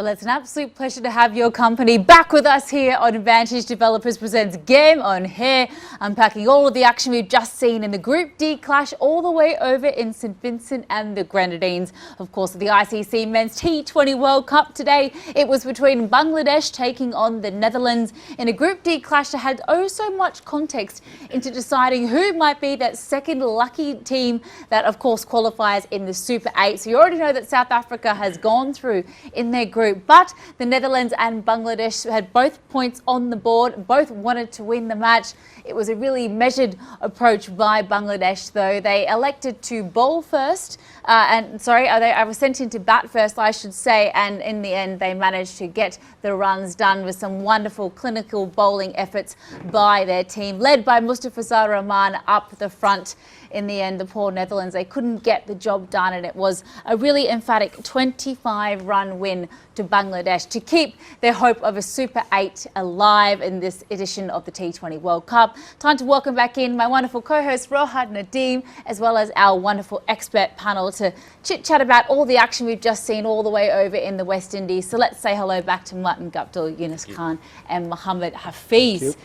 Well, it's an absolute pleasure to have your company back with us here on Advantage Developers Presents Game on Here, unpacking all of the action we've just seen in the Group D clash all the way over in St Vincent and the Grenadines. Of course, the ICC Men's T20 World Cup today, it was between Bangladesh taking on the Netherlands in a Group D clash that had oh so much context into deciding who might be that second lucky team that, of course, qualifies in the Super 8. So you already know that South Africa has gone through in their group. But the Netherlands and Bangladesh had both points on the board, both wanted to win the match. It was a really measured approach by Bangladesh, though. They elected to bowl first, I was sent in to bat first, I should say, and in the end they managed to get the runs done with some wonderful clinical bowling efforts by their team, led by Mustafizur Rahman up the front. In the end, the poor Netherlands, they couldn't get the job done, and it was a really emphatic 25-run win to Bangladesh to keep their hope of a Super 8 alive in this edition of the T20 World Cup. Time to welcome back in my wonderful co-host Rohad Nadeem, as well as our wonderful expert panel to chit-chat about all the action we've just seen all the way over in the West Indies. So let's say hello back to Mutton Guptill, Yunus Khan and Mohammed Hafiz.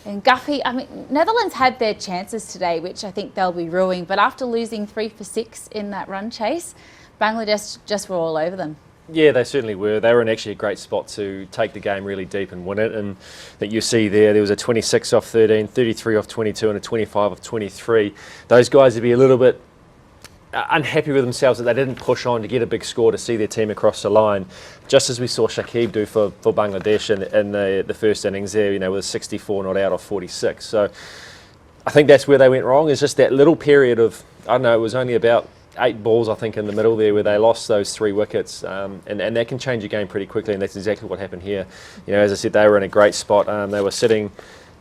And Guffy, I mean, Netherlands had their chances today, which I think they'll be ruining. But after losing 3 for 6 in that run chase, Bangladesh just were all over them. Yeah, they certainly were. They were in actually a great spot to take the game really deep and win it. And that you see there was a 26 off 13, 33 off 22 and a 25 off 23. Those guys would be a little bit unhappy with themselves that they didn't push on to get a big score to see their team across the line, just as we saw Shakib do for Bangladesh in the first innings there, you know, with 64 not out of 46. So I think that's where they went wrong, is just that little period of, I don't know, it was only about 8 balls, I think, in the middle there where they lost those 3 wickets, and that can change a game pretty quickly, and that's exactly what happened here. You know, as I said, they were in a great spot. They were sitting,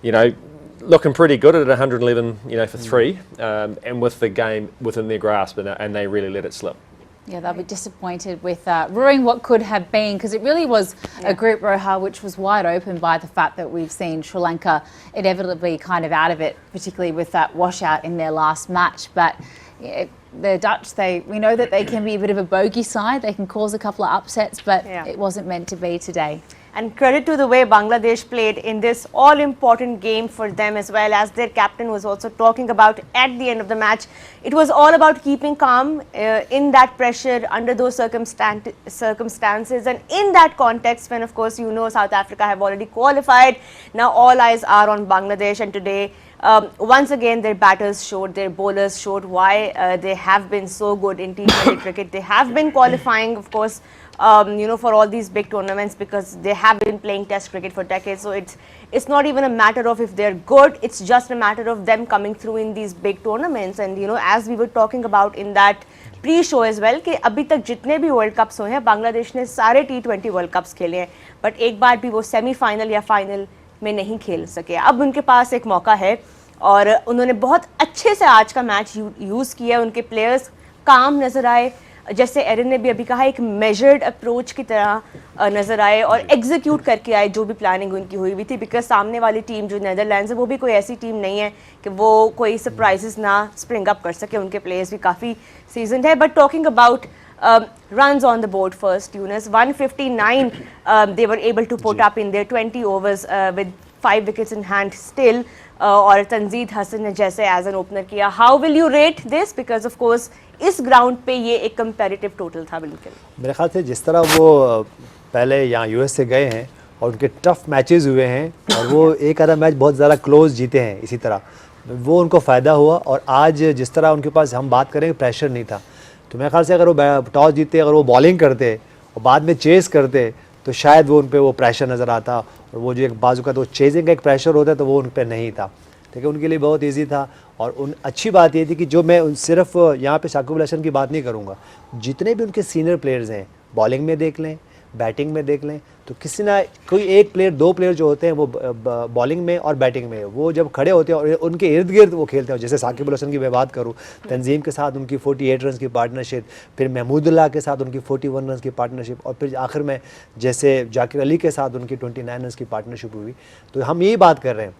you know, looking pretty good at 111, you know, for 3, and with the game within their grasp, and they really let it slip. Yeah, they'll be disappointed with ruining what could have been, because it really was a group, Roha, which was wide open by the fact that we've seen Sri Lanka inevitably kind of out of it, particularly with that washout in their last match. But the Dutch, we know that they can be a bit of a bogey side. They can cause a couple of upsets, but it wasn't meant to be today. And credit to the way Bangladesh played in this all-important game for them, as well as their captain was also talking about at the end of the match. It was all about keeping calm in that pressure, under those circumstances, and in that context when, of course, you know, South Africa have already qualified. Now all eyes are on Bangladesh, and today once again their batters showed, their bowlers showed why they have been so good in T20 cricket. They have been qualifying, of course, you know, for all these big tournaments, because they have been playing test cricket for decades. So it's not even a matter of if they're good, it's just a matter of them coming through in these big tournaments. And you know, as we were talking about in that pre-show as well, कि अभी तक जितने भी world cups हुए हैं, बांग्लादेश ने सारे T20 world cups खेले हैं, बट एक बार भी वो सेमीफाइनल या फाइनल में नहीं खेल सके. अब उनके पास एक मौका है, और उन्होंने बहुत अच्छे से आज का मैच यूज़ किया. उनके प्लेयर्स काम नज़र आए, जैसे एरन ने भी अभी कहा, एक मेजर्ड अप्रोच की तरह नज़र आए और एग्जीक्यूट करके आए जो भी प्लानिंग उनकी हुई हुई थी. बिकॉज सामने वाली टीम जो नेदरलैंड्स है, वो भी कोई ऐसी टीम नहीं है कि वो कोई सरप्राइजेस ना स्प्रिंग अप कर सके. उनके प्लेयर्स भी काफ़ी सीजनड है. But talking about runs on the board first, Yunus, 159 they were able to put up in their 20 overs with 5 wickets in hand still. और तंजीद हसन ने जैसे एज एन ओपनर किया. How will you rate this, because of course इस ground पे ये एक comparative total था. बिल्कुल मेरे ख्याल से जिस तरह वो पहले यहाँ यूएस से गए हैं और उनके टफ मैचेस हुए हैं, और वो एक आधा मैच बहुत ज़्यादा क्लोज जीते हैं, इसी तरह वो उनको फ़ायदा हुआ. और आज जिस तरह उनके पास, हम बात करें, प्रेशर नहीं था, तो मेरे ख्याल से अगर वो टॉस जीते, अगर वो बॉलिंग करते और बाद में चेस करते, तो शायद वो उन पर वो प्रेशर नज़र आता. और वो जो एक बाजू का तो चेजिंग का एक प्रेशर होता है, तो वो उन पर नहीं था. ठीक है, उनके लिए बहुत इजी था. और अच्छी बात ये थी कि जो मैं सिर्फ यहाँ पे शाकिब अल हसन की बात नहीं करूँगा, जितने भी उनके सीनियर प्लेयर्स हैं, बॉलिंग में देख लें, बैटिंग में देख लें, तो किसी ना कोई एक प्लेयर, 2 प्लेयर जो होते हैं वो बॉलिंग में और बैटिंग में, वो जब खड़े होते हैं और उनके इर्द गिर्द वो खेलते हैं. जैसे शाकिब अल हसन की मैं बात करूँ, तंजीम के साथ उनकी 48 रन की पार्टनरशिप, फिर महमूदुल्लाह के साथ उनकी 41 रन की पार्टनरशिप, और फिर आखिर में जैसे जाकिर अली के साथ उनकी 29 रन की पार्टनरशिप हुई. तो हम यही बात कर रहे हैं,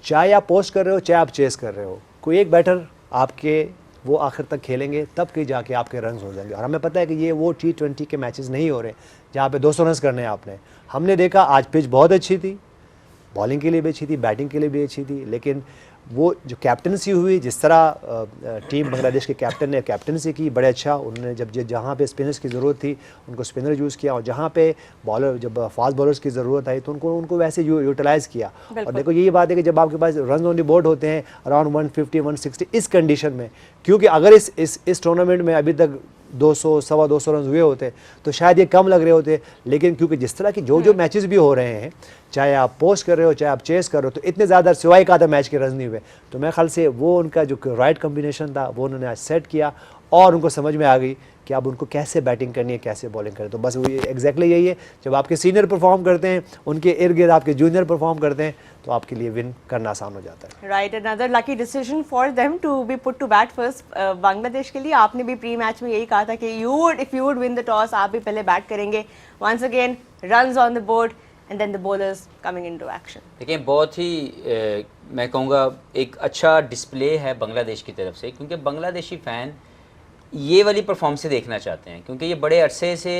चाहे आप पोस्ट कर रहे हो, चाहे आप चेस कर रहे हो, कोई एक बैटर आपके वो आखिर तक खेलेंगे, तब कहीं जाके आपके रन हो जाएंगे। और हमें पता है कि ये वो T20 के मैचेस नहीं हो रहे जहाँ पे 200 रन करने हैं आपने। हमने देखा आज पिच बहुत अच्छी थी, बॉलिंग के लिए भी अच्छी थी, बैटिंग के लिए भी अच्छी थी, लेकिन वो जो कैप्टनसी हुई, जिस तरह टीम बांग्लादेश के कैप्टन ने कैप्टनसी की, बड़े अच्छा उन्होंने जब जहाँ पे स्पिनर्स की ज़रूरत थी उनको स्पिनर यूज़ किया, और जहाँ पे बॉलर जब फास्ट बॉलर्स की ज़रूरत आई तो उनको वैसे यूटिलाइज़ किया। और देखो यही बात है कि जब आपके पास रन ऑन द बोर्ड होते हैं अराउंड 150 160 इस कंडीशन में, क्योंकि अगर इस टूर्नामेंट में अभी तक 200 सवा 200 रन हुए होते तो शायद ये कम लग रहे होते, लेकिन क्योंकि जिस तरह की जो मैचेस भी हो रहे हैं, चाहे आप पोस्ट कर रहे हो चाहे आप चेस कर रहे हो, तो इतने ज़्यादा सिवाय का आधा मैच के रन नहीं हुए। तो मेरे ख्याल से वो उनका जो राइट कॉम्बिनेशन था वो उन्होंने आज सेट किया और उनको समझ में आ गई कि अब उनको कैसे बैटिंग करनी है, कैसे बॉलिंग करनी है। तो बस वो एग्जैक्टली यही है, जब आपके सीनियर परफॉर्म करते हैं, उनके इर्द गिर्द आपके जूनियर परफॉर्म करते हैं, तो आपके लिए विन करना आसान हो जाता है। Right, another lucky decision for them to be put to bat first. Bangladesh के लिए आपने भी प्री मैच में यही कहा था कि if you would win the toss, आप भी पहले बैट करेंगे। Once again runs on the board and then the bowlers coming into action. देखिए बहुत ही मैं कहूँगा एक अच्छा डिस्प्ले है बांग्लादेश की तरफ से, क्योंकि बांग्लादेशी फ़ैन ये वाली परफॉर्मेंस देखना चाहते हैं, क्योंकि ये बड़े अरसे से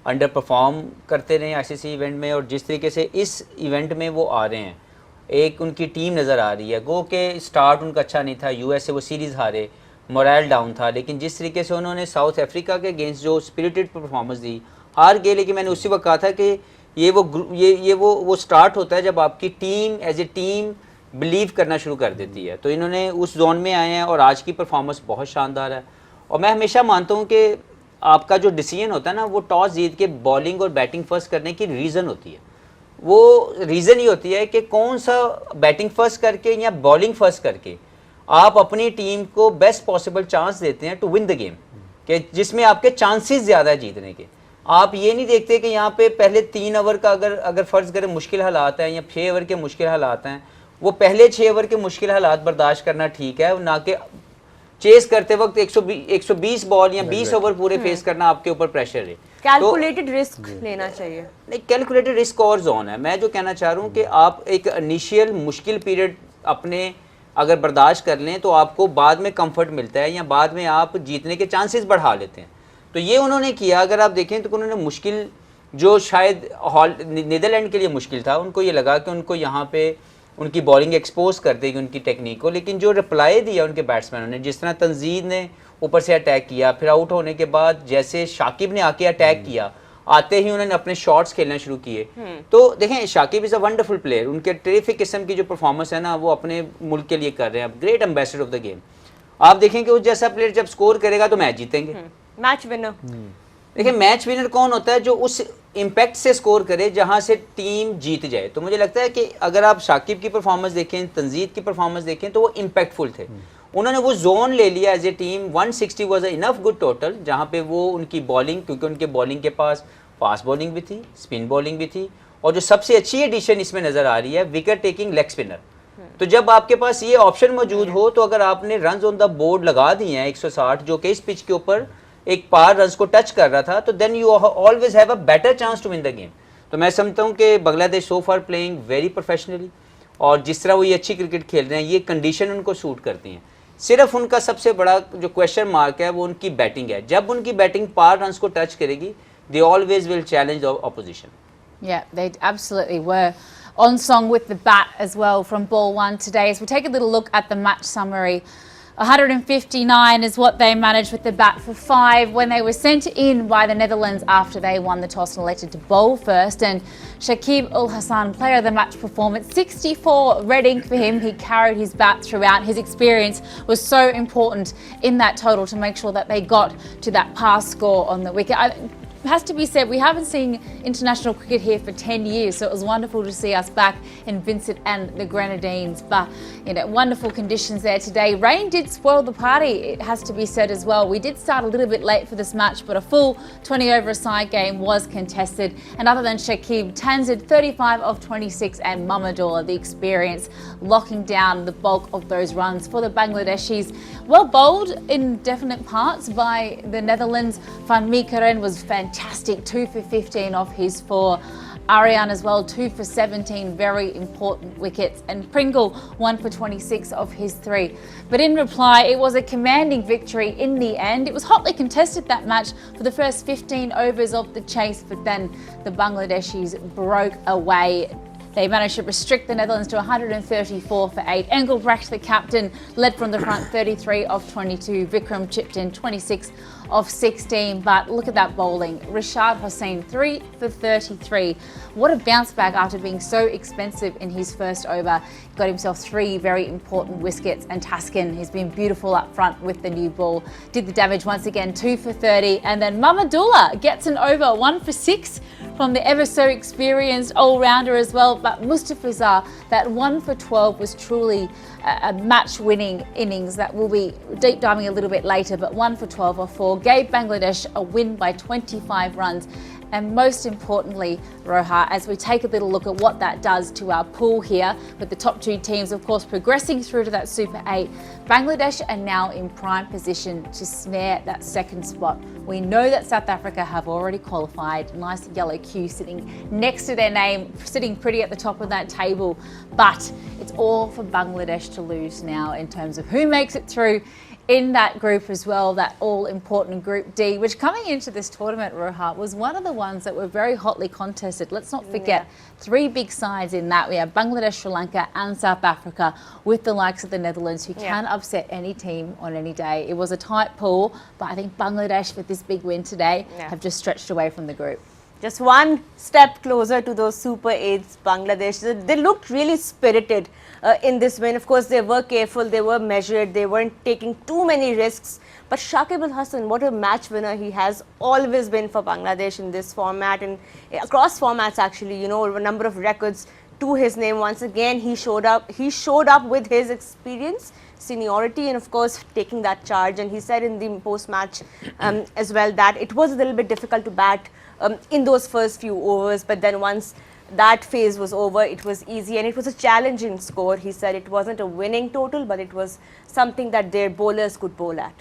अंडर परफॉर्म करते रहे आईसीसी इवेंट में, और जिस तरीके से इस इवेंट में वो आ रहे हैं, एक उनकी टीम नज़र आ रही है। गो के स्टार्ट उनका अच्छा नहीं था, यूएस से वो सीरीज़ हारे, मोरल डाउन था, लेकिन जिस तरीके से उन्होंने साउथ अफ्रीका के अगेंस्ट जो स्पिरिटेड परफॉर्मेंस दी, हार गए, लेकिन मैंने उसी वक्त कहा था कि ये वो स्टार्ट होता है जब आपकी team as a team believe करना शुरू कर देती है। तो इन्होंने उस जोन में आए हैं और आज की परफॉर्मेंस बहुत शानदार है। और मैं हमेशा मानता हूँ कि आपका जो डिसीजन होता है ना, वो टॉस जीत के बॉलिंग और बैटिंग फर्स्ट करने की रीज़न होती है। वो रीज़न ही होती है कि कौन सा बैटिंग फर्स्ट करके या बॉलिंग फर्स्ट करके आप अपनी टीम को बेस्ट पॉसिबल चांस देते हैं टू विन द गेम, कि जिसमें आपके चांसेस ज़्यादा है जीतने के। आप ये नहीं देखते कि यहाँ पे पहले 3 ओवर का अगर फ़र्ज़ करें मुश्किल हालात हैं या 6 ओवर के मुश्किल हालात हैं, वो पहले 6 ओवर के मुश्किल हालात बर्दाश्त करना ठीक है, ना कि चेस करते वक्त 120 बॉल या 20 ओवर पूरे फेस करना आपके ऊपर प्रेशर है। कैलकुलेटेड रिस्क लेना चाहिए। नहीं, कैलकुलेटेड रिस्क और जोन है। मैं जो कहना चाह रहा हूँ कि आप एक इनिशियल मुश्किल पीरियड अपने अगर बर्दाश्त कर लें तो आपको बाद में कंफर्ट मिलता है, या बाद में आप जीतने के चांसेस बढ़ा लेते हैं। तो ये उन्होंने किया। अगर आप देखें तो उन्होंने मुश्किल जो शायद नीदरलैंड के लिए मुश्किल था, उनको ये लगा कि उनको यहाँ पे उनकी बॉलिंग एक्सपोज कर देगी उनकी टेक्निक को, लेकिन जो रिप्लाई दिया उनके बैट्समैनों ने, जिस तरह तंजीद ने ऊपर से अटैक किया, फिर आउट होने के बाद जैसे शाकिब ने आके अटैक किया, आते ही उन्होंने अपने शॉट्स खेलना शुरू किए। तो देखें Shakib is a wonderful player, उनके टेरिफिक किस्म की जो परफॉर्मेंस है ना, वो अपने मुल्क के लिए कर रहे हैं, great ambassador of the game. आप देखें कि उस जैसा प्लेयर जब स्कोर करेगा तो मैच जीतेंगे। मैच विनर, देखिए मैच विनर कौन होता है? जो उस इम्पैक्ट से स्कोर करे जहां से टीम जीत जाए। तो मुझे लगता है कि अगर आप शाकिब की परफॉर्मेंस देखें, तंजीद की परफॉर्मेंस देखें, तो वो इम्पैक्टफुल थे। उन्होंने वो जोन ले लिया as a team. 160 was enough good total, जहां पे वो उनकी बॉलिंग, क्योंकि उनके बॉलिंग के पास फास्ट बॉलिंग भी थी, स्पिन बॉलिंग भी थी, और जो सबसे अच्छी एडिशन इसमें नजर आ रही है, विकेट टेकिंग लेग स्पिनर। तो जब आपके पास ये ऑप्शन मौजूद हो, तो अगर आपने रन ऑन द बोर्ड लगा दिए हैं 160, जो कि इस पिच के ऊपर एक पार रन को टच कर रहा था, तो then you always have a better chance to win the game. तो मैं समझता हूँ कि Bangladesh so far playing very professionally, और जिस तरह वो ये अच्छी क्रिकेट खेल रहे हैं, ये कंडीशन उनको सूट करती हैं। सिर्फ उनका सबसे बड़ा जो क्वेश्चन मार्क है वो उनकी बैटिंग है। जब उनकी बैटिंग पार रन को टच करेगी, they always will challenge the opposition. Yeah, they absolutely were on song with the bat as well from ball one today. As we take a little look at the match summary, 159 is what they managed with the bat for 5 when they were sent in by the Netherlands after they won the toss and elected to bowl first. And Shakib Ul Hassan, player of the match performance, 64 red ink for him. He carried his bat throughout. His experience was so important in that total to make sure that they got to that pass score on the wicket. It has to be said, we haven't seen international cricket here for 10 years, so it was wonderful to see us back in Vincent and the Grenadines. But, you know, wonderful conditions there today. Rain did spoil the party, it has to be said as well. We did start a little bit late for this match, but a full 20-over-a-side game was contested. And other than Shakib, Tanzid 35 of 26 and Mamadullah, the experience, locking down the bulk of those runs for the Bangladeshis. Well bowled in definite parts by the Netherlands. Van Meekeren was fantastic, 2 for 15 off his 4. Arian as well, 2 for 17, very important wickets. And Pringle, 1 for 26 of his 3. But in reply, it was a commanding victory in the end. It was hotly contested, that match, for the first 15 overs of the chase, but then the Bangladeshis broke away. They managed to restrict the Netherlands to 134 for 8. Engelbrecht, the captain, led from the front, 33 of 22. Vikram chipped in 26 of 16. But look at that bowling. Rashad Hossain, 3 for 33. What a bounce back after being so expensive in his first over. Got himself 3 very important wickets. And Taskin has been beautiful up front with the new ball. Did the damage once again, 2 for 30. And then Mamadullah gets an over, 1 for 6 from the ever so experienced all-rounder as well. But Mustafizar, that 1 for 12 was truly a match-winning innings that we'll be deep diving a little bit later. But 1 for 12 or 4 gave Bangladesh a win by 25 runs. And most importantly, Roha, as we take a little look at what that does to our pool here, with the top 2 teams, of course, progressing through to that Super 8, Bangladesh are now in prime position to snare that second spot. We know that South Africa have already qualified, nice yellow Q sitting next to their name, sitting pretty at the top of that table. But it's all for Bangladesh to lose now in terms of who makes it through in that group as well, that all-important Group D, which coming into this tournament, Roha, was one of the ones that were very hotly contested. Let's not forget, 3 big sides in that. We have Bangladesh, Sri Lanka and South Africa, with the likes of the Netherlands, who can upset any team on any day. It was a tight pool, but I think Bangladesh, with this big win today, have just stretched away from the group. Just one step closer to those Super 8s, Bangladesh. They looked really spirited in this win. Of course, they were careful, they were measured, they weren't taking too many risks. But Shakib Al Hasan, what a match winner he has always been for Bangladesh in this format and across formats actually, you know, a number of records to his name. Once again, he showed up with his experience, seniority, and of course taking that charge. And he said in the post-match as well that it was a little bit difficult to bat in those first few overs, but then once that phase was over, it was easy and it was a challenging score. He said it wasn't a winning total, but it was something that their bowlers could bowl at.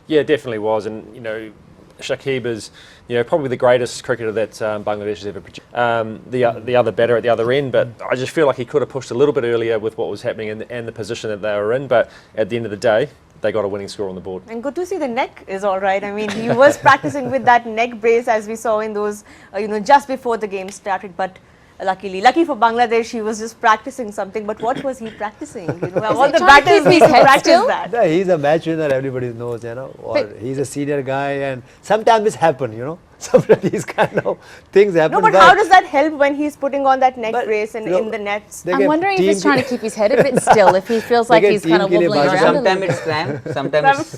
Yeah, it definitely was. And, you know, Shakib is, you know, probably the greatest cricketer that Bangladesh has ever produced. The other batter at the other end, but I just feel like he could have pushed a little bit earlier with what was happening and the position that they were in. But at the end of the day, they got a winning score on the board. And good to see the neck is all right. I mean, he was practicing with that neck brace as we saw in those, you know, just before the game started. But lucky for Bangladesh, he was just practicing something. But what was he practicing? You know, all the batters need to practice that. Yeah, he's a match winner, everybody knows, you know, or he's a senior guy, and sometimes it's happen, you know. Sometimes these kind of things happen. No, but how does that help when he's putting on that neck brace and in the nets? I'm wondering if he's trying to keep his head a bit still, if he feels like he's kind of wobbling around. Sometimes it's cram, sometimes it's...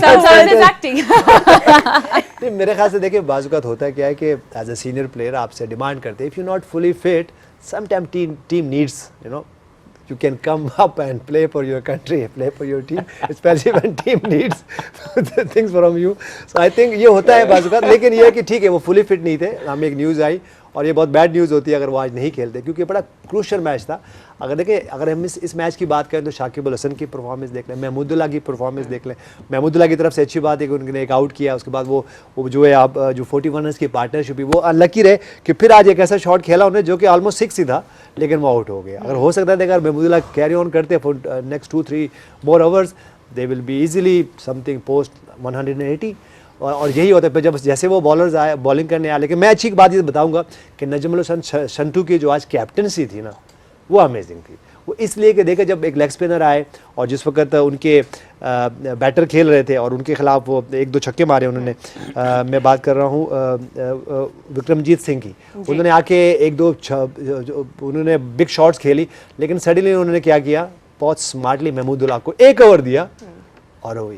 Sometimes it's acting. नहीं, मेरे ख्याल से देखिए बाज़-औक़ात होता है क्या है कि एज अ सीनियर प्लेयर आपसे डिमांड करते हैं if you not fully fit sometime team needs you know you can come up and play for your country, play for your team, especially when team needs things from you. So I think ये होता है बाज़-औक़ात, लेकिन ये है कि ठीक है वो फुली फिट नहीं थे. हमें एक न्यूज़ आई और ये बहुत बैड न्यूज़ होती है अगर वो आज नहीं खेलते, क्योंकि बड़ा क्रूशियल मैच था. अगर देखें, अगर हम इस मैच की बात करें तो शाकिब अल हसन की परफॉर्मेंस देख लें, महमूदुल्लाह की परफॉर्मेंस देख लें. महमूदुल्लाह की तरफ से अच्छी बात है कि उन्होंने एक आउट किया, उसके बाद वो जो है आप जो 41 रन्स की पार्टनरशिप हुई, वो अनलकी रहे कि फिर आज एक ऐसा शॉट खेला उन्होंने जो कि ऑलमोस्ट 6 ही था, लेकिन वो आउट हो गया. अगर हो सकता था अगर महमूदुल्लाह कैरी ऑन करते for next 2-3 more hours, they will be easily something post 180. और यही होता है जब जैसे वो बॉलर्स आए बॉलिंग करने आए. लेकिन मैं अच्छी बात ये बताऊंगा कि नजमुल हसन शंटू की जो आज कैप्टनसी थी ना, वो अमेजिंग थी. वो इसलिए कि देखा जब एक लेग स्पिनर आए और जिस वक्त उनके बैटर खेल रहे थे और उनके खिलाफ वो 1-2 छक्के मारे उन्होंने, मैं बात कर रहा हूँ विक्रमजीत सिंह की, उन्होंने आके 1-2 उन्होंने बिग शॉट्स खेली, लेकिन सडनली उन्होंने क्या किया, बहुत स्मार्टली महमूदुल्लाह को 1 ओवर दिया और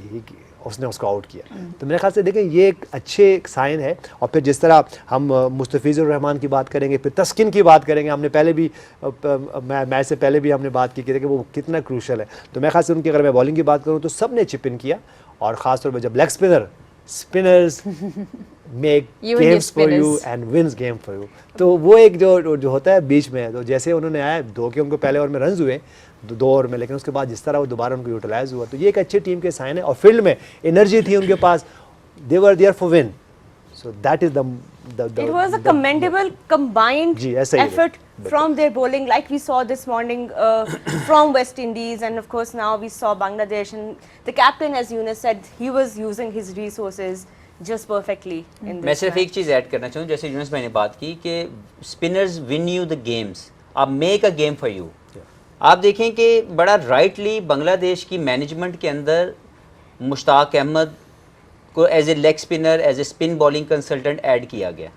उसने उसको आउट किया. तो मेरे ख्याल से देखें ये एक अच्छे साइन है. और फिर जिस तरह हम मुस्तफिजुर रहमान की बात करेंगे, फिर तस्किन की बात करेंगे, हमने पहले भी मैच से पहले भी हमने बात की थी कि वो कितना क्रूशल है. तो मेरे ख्याल से उनकी अगर मैं बॉलिंग की बात करूँ तो सब ने चिप इन किया, और ख़ास तौर पर जब leg spinners make games for you and wins game for you, तो वो एक जो होता है बीच में, तो जैसे उन्होंने आया 2 के उनको पहले ओवर में रन हुए 2 ओवर में, लेकिन उसके बाद जिस तरह वो दोबारा उनको यूटिलाइज हुआ, तो ये एक अच्छी टीम के साइन है. और फील्ड में एनर्जी थी उनके पास, they were there for win. So that is the It was a commendable combined जी, ऐसा ही है, effort बिल्कुल। from their bowling, like we saw this morning from West Indies, and of course now we saw Bangladesh. And the captain, as Yunus said, he was using his resources just perfectly in this मैं सिर्फ match. एक चीज़ add करना चाहूँ, जैसे यूनुस भाई ने बात की कि spinners win you the games, आप make a game for you. आप देखें कि बड़ा राइटली बांग्लादेश की मैनेजमेंट के अंदर मुश्ताक अहमद को as a leg spinner, as a spin bowling consultant add किया गया।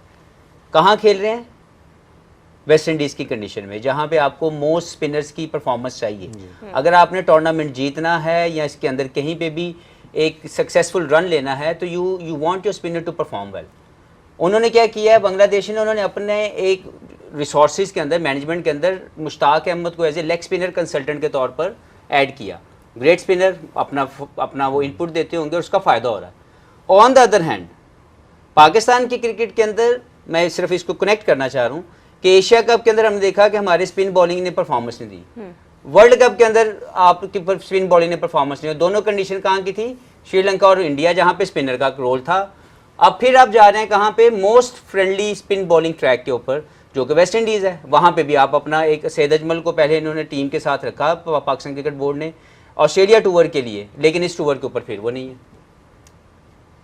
कहाँ खेल रहे हैं? वेस्ट इंडीज़ की कंडीशन में, जहाँ पे आपको मोस्ट स्पिनर्स की परफॉर्मेंस चाहिए। अगर आपने टूर्नामेंट जीतना है या इसके अंदर कहीं पे भी एक सक्सेसफुल रन लेना है तो you want your spinner to perform well. उन्होंने क्या किया है बांग्लादेश ने, उन्होंने अपने एक रिसोर्सेज के अंदर, मैनेजमेंट के अंदर मुश्ताक अहमद को as a leg spinner consultant के तौर पर ऐड किया। ग्रेट स्पिनर अपना वो इनपुट देते होंगे और उसका फ़ायदा हो रहा है। On the other hand Pakistan की क्रिकेट के अंदर मैं सिर्फ इसको कनेक्ट करना चाह रहा हूँ कि एशिया कप के अंदर हमने देखा कि हमारे स्पिन बॉलिंग ने परफॉर्मेंस नहीं दी। वर्ल्ड कप के अंदर आपकी स्पिन बॉलिंग ने परफॉर्मेंस नहीं दी। दोनों कंडीशन कहाँ की थी? श्रीलंका और इंडिया, जहाँ पे स्पिनर का रोल था। अब फिर आप जा रहे हैं कहाँ पे? Most friendly spin bowling track के ऊपर, जो कि वेस्ट इंडीज़ है। वहाँ पे भी आप अपना एक सैयद अजमल को पहले इन्होंने टीम के साथ रखा पाकिस्तान क्रिकेट बोर्ड ने ऑस्ट्रेलिया टूर के लिए, लेकिन इस टूर के ऊपर फिर वो नहीं है।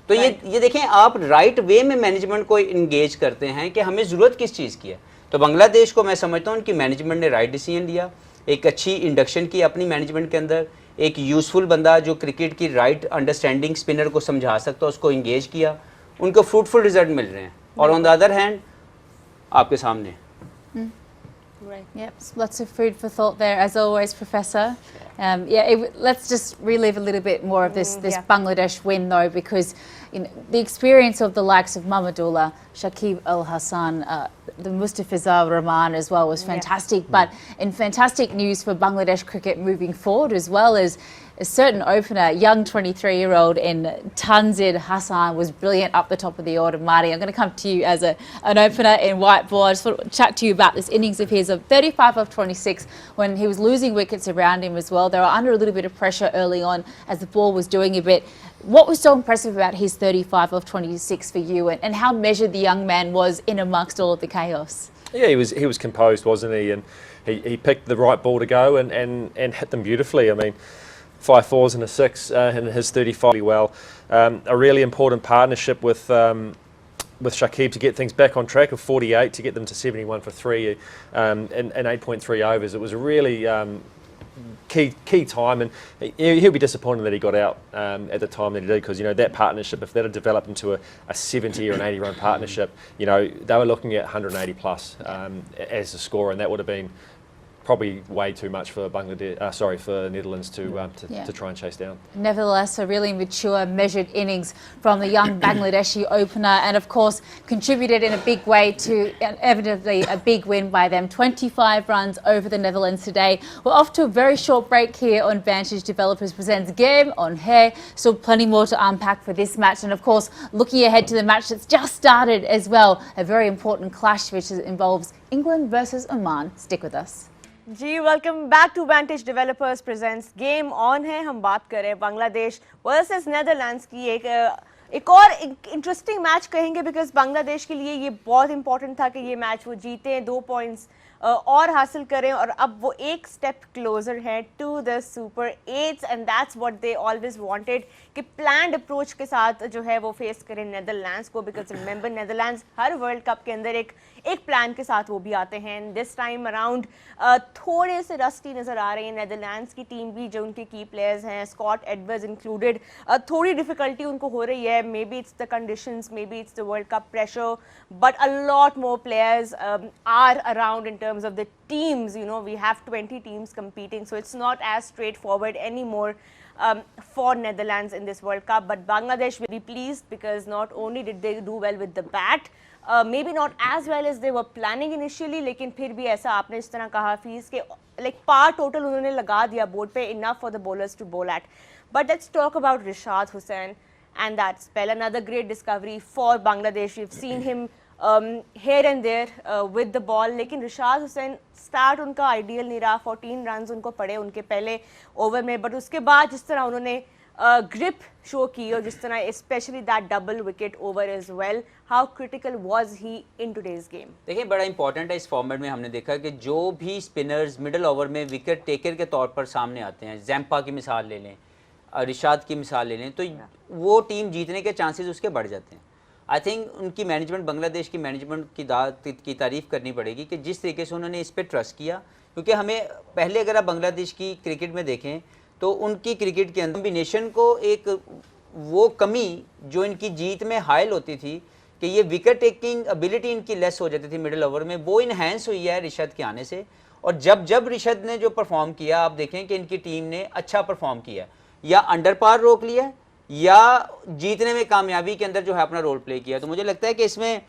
तो ये देखें, आप राइट वे में मैनेजमेंट को इंगेज करते हैं कि हमें ज़रूरत किस चीज़ की है। तो बांग्लादेश को मैं समझता हूँ उनकी मैनेजमेंट ने राइट डिसीजन लिया, एक अच्छी इंडक्शन की अपनी मैनेजमेंट के अंदर, एक यूज़फुल बंदा जो क्रिकेट की राइट अंडरस्टैंडिंग स्पिनर को समझा सकता है उसको इंगेज किया, उनको फ्रूटफुल रिजल्ट मिल रहे हैं। और ऑन द अदर हैंड आपके सामने Right. Yep. Lots of food for thought there, as always, Professor. Let's just relive a little bit more of this yeah. Bangladesh win, though, because the experience of the likes of Mahmudullah, Shakib Al Hassan, the Mustafizur Rahman as well was fantastic. But in fantastic news for Bangladesh cricket moving forward, as well as a certain opener, young 23-year-old in Tanzid Hassan was brilliant up the top of the order. Marty, I'm going to come to you as an opener in white ball. I just want to chat to you about this innings of his of 35 of 26 when he was losing wickets around him as well. They were under a little bit of pressure early on as the ball was doing a bit. What was so impressive about his 35 of 26 for you, and how measured the young man was in amongst all of the chaos? Yeah, he was composed, wasn't he? And he picked the right ball to go and hit them beautifully. I mean, 5 4s and a 6 in his 35 well. A really important partnership with Shakib to get things back on track, of 48 to get them to 71 for 3 in 8.3 overs. It was a really key time, and he'll be disappointed that he got out at the time that he did, because that partnership, if that had developed into a 70 or an 80 run partnership, they were looking at 180 plus as a score, and that would have been probably way too much for Bangladesh. For Netherlands to try and chase down. Nevertheless, a really mature, measured innings from the young Bangladeshi opener, and of course contributed in a big way to inevitably a big win by them. 25 runs over the Netherlands today. We're off to a very short break here on Vantage Developers Presents Game on Hair. Still plenty more to unpack for this match, and of course looking ahead to the match that's just started as well. A very important clash which involves England versus Oman. Stick with us. जी welcome back to Vantage Developers presents game on है। हम बात कर रहे हैं Bangladesh versus Netherlands की। एक और इंटरेस्टिंग मैच कहेंगे, बिकॉज बांग्लादेश के लिए ये बहुत इंपॉर्टेंट था कि ये मैच वो जीते, 2 पॉइंट्स और हासिल करें, और अब वो एक स्टेप क्लोजर है to the super 8 and that's what they always wanted, कि प्लान्ड अप्रोच के साथ जो है वो फेस करें नेदरलैंड्स को, बिकॉज रिमेंबर नेदरलैंड्स हर वर्ल्ड कप के अंदर एक प्लान के साथ वो भी आते हैं। दिस टाइम अराउंड थोड़े से रस्टी नज़र आ रहे हैं नेदरलैंड्स की टीम भी, जो उनके की प्लेयर्स हैं स्कॉट एडवर्ड्स इंक्लूडेड, थोड़ी डिफिकल्टी उनको हो रही है। Maybe it's the conditions, maybe it's the world cup pressure, but a lot more players are around in terms of the teams. We have 20 teams competing, so it's not as straightforward anymore for Netherlands in this World Cup. But Bangladesh will be pleased, because not only did they do well with the bat, maybe not as well as they were planning initially, लेकिन फिर भी ऐसा आपने इस तरह कहा fees के par total उन्होंने लगा दिया बोर्ड पे, enough for the bowlers to bowl at. But let's talk about Rashad Hussain and that spell. Another great discovery for Bangladesh. We've seen him here and there with the ball, लेकिन Rishad Hussain start उनका ideal नहीं रहा। 14 runs उनको पड़े उनके पहले over में, but उसके बाद जिस तरह उन्होंने ग्रिप शो की और जिस तरह specially that double wicket over as well, how critical was he in today's game? देखिए बड़ा इंपॉर्टेंट है इस फॉर्मेट में, हमने देखा कि जो भी स्पिनर्स मिडिल ओवर में विकेट टेकर के तौर पर सामने आते हैं, जैम्पा की मिसाल ले लें, रिशाद की मिसाल ले लें, तो वो टीम जीतने के चांसेस उसके बढ़ जाते हैं। आई थिंक उनकी मैनेजमेंट, बांग्लादेश की मैनेजमेंट की तारीफ़ करनी पड़ेगी कि जिस तरीके से उन्होंने इस पर ट्रस्ट किया, क्योंकि हमें पहले अगर आप बांग्लादेश की क्रिकेट में देखें तो उनकी क्रिकेट के अंदर कॉम्बिनेशन को एक वो कमी जो इनकी जीत में हायल होती थी कि ये विकेट टेकिंग एबिलिटी इनकी लेस हो जाती थी मिडिल ओवर में, वो इन्हेंस हुई है रिशद के आने से। और जब रिशद ने जो परफॉर्म किया, आप देखें कि इनकी टीम ने अच्छा परफॉर्म किया, या अंडर पार रोक लिया या जीतने में कामयाबी के अंदर जो है अपना रोल प्ले किया। तो मुझे लगता है कि इसमें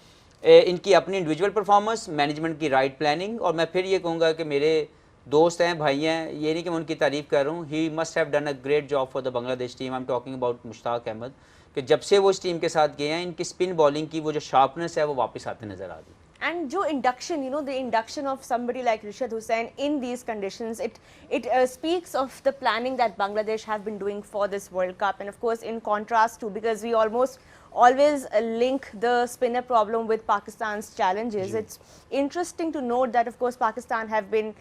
इनकी अपनी इंडिविजुअल परफॉर्मेंस, मैनेजमेंट की राइट प्लानिंग, और मैं फिर ये कहूँगा कि मेरे दोस्त हैं, भाई हैं, ये नहीं कि मैं उनकी तारीफ़ कर रहा हूँ, he must have done a great job for the Bangladesh team. I am talking about Mushtaq Ahmed, कि जब से वो इस टीम के साथ गए हैं, इनकी स्पिन बॉलिंग की वो जो शार्पनेस है वो वापस आते नज़र आ रही है। And जो induction, the induction of somebody like Rishad Hussain in these conditions, it speaks of the planning that Bangladesh have been doing for this World Cup. And of course, in contrast to, because we almost always link the spinner problem with Pakistan's challenges. It's interesting to note that, of course, Pakistan have been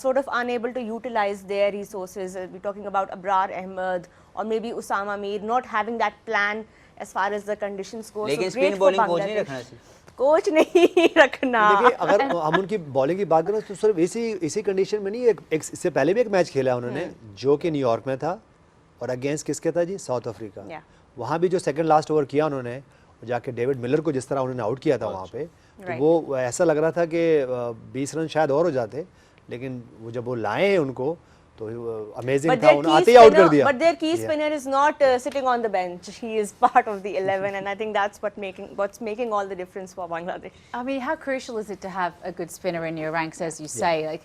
sort of unable to utilize their resources. We're talking about Abrar Ahmed or maybe Usama Mir, not having that plan as far as the conditions go. लेकिन So great spin for bowling coach नहीं Bangladesh. रखना चाहिए। Coach नहीं रखना। देखिए अगर हम उनकी बॉलिंग की बात करें तो सिर्फ इसी कंडीशन में नहीं, एक इससे पहले भी एक मैच खेला उन्होंने जो कि न्यूयॉर्क में था, और अगेंस्ट किसके था जी? South Africa. वहाँ भी जो सेकंड लास्ट ओवर किया उन्होंने, जाके डेविड मिलर को जिस तरह उन्होंने आउट किया था वहाँ पे, तो वो ऐसा लग रहा था कि 20 रन शायद और हो जाते, लेकिन वो जब वो लाए हैं उनको तो अमेजिंग था, उन्होंने आते ही आउट कर दिया। But their key spinner is not sitting on the bench. He is part of the 11, and I think that's what's making all the difference for Bangladesh. I mean, how crucial is it to have a good spinner in your ranks, as you say? Like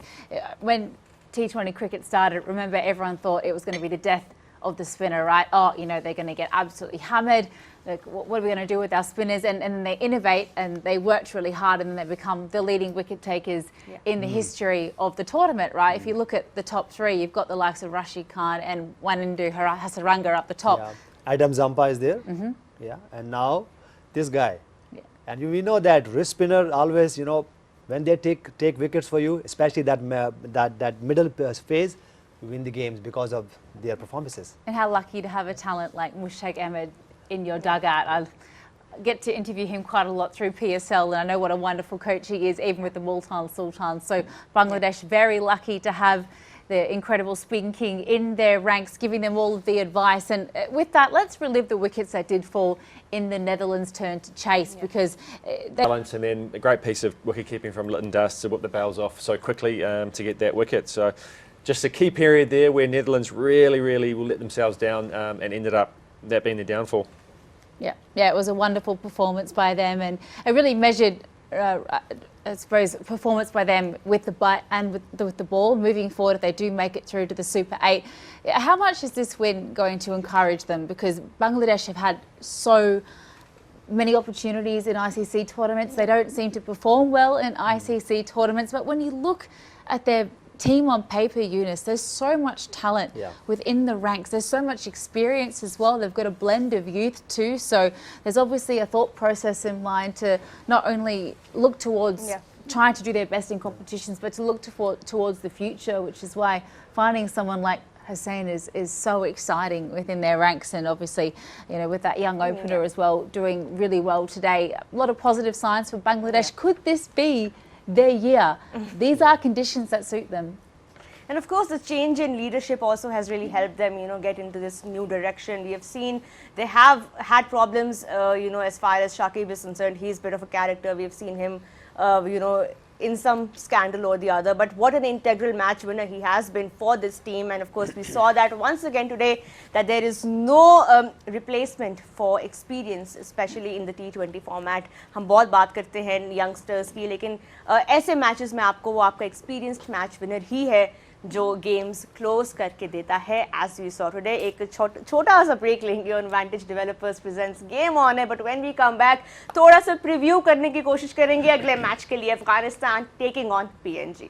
when T20 cricket started, remember everyone thought it was going to be the death of the spinner, right? Oh, they're going to get absolutely hammered. Like, what are we going to do with our spinners? And then they innovate and they worked really hard, and then they become the leading wicket takers in the history of the tournament, right? If you look at the top three, you've got the likes of Rashid Khan and Wanindu Hasaranga up the top. Adam Zampa is there, and now this guy. And we know that wrist spinner always, when they take wickets for you, especially that middle phase, you win the games because of their performances. And how lucky to have a talent like Mushtaq Ahmed in your dugout. I get to interview him quite a lot through PSL, and I know what a wonderful coach he is, even with the Multan Sultans. So Bangladesh very lucky to have the incredible spin king in their ranks, giving them all of the advice. And with that, let's relive the wickets that did fall in the Netherlands' turn to chase, because And then a great piece of wicket keeping from Lytton Dust to whip the bails off so quickly to get that wicket. So just a key period there where Netherlands really will let themselves down and ended up that being the downfall. Yeah, it was a wonderful performance by them, and a really measured, I suppose, performance by them with the bat and with the ball. Moving forward, if they do make it through to the Super 8, how much is this win going to encourage them? Because Bangladesh have had so many opportunities in ICC tournaments. They don't seem to perform well in ICC tournaments, but when you look at their team on paper, Yunus, there's so much talent within the ranks. There's so much experience as well. They've got a blend of youth too. So there's obviously a thought process in mind to not only look towards trying to do their best in competitions, but to look towards the future, which is why finding someone like Hussain is so exciting within their ranks. And obviously, with that young opener as well, doing really well today. A lot of positive signs for Bangladesh. Could this be their year? These are conditions that suit them. And of course, the change in leadership also has really helped them, get into this new direction. We have seen they have had problems, as far as Shakib is concerned. He's a bit of a character. We have seen him, in some scandal or the other. But what an integral match winner he has been for this team. And of course, we saw that once again today, that there is no replacement for experience, especially in the T20 format. हम बहुत बात करते हैं youngsters की, लेकिन ऐसे matches में आपको वो आपका experienced match winner ही है जो गेम्स क्लोज करके देता है, एज वी सॉ टुडे। एक छोटा सा ब्रेक लेंगे on Vantage Developers presents game on है, but when we come back थोड़ा सा प्रीव्यू करने की कोशिश करेंगे अगले मैच के लिए, अफगानिस्तान टेकिंग ऑन PNG।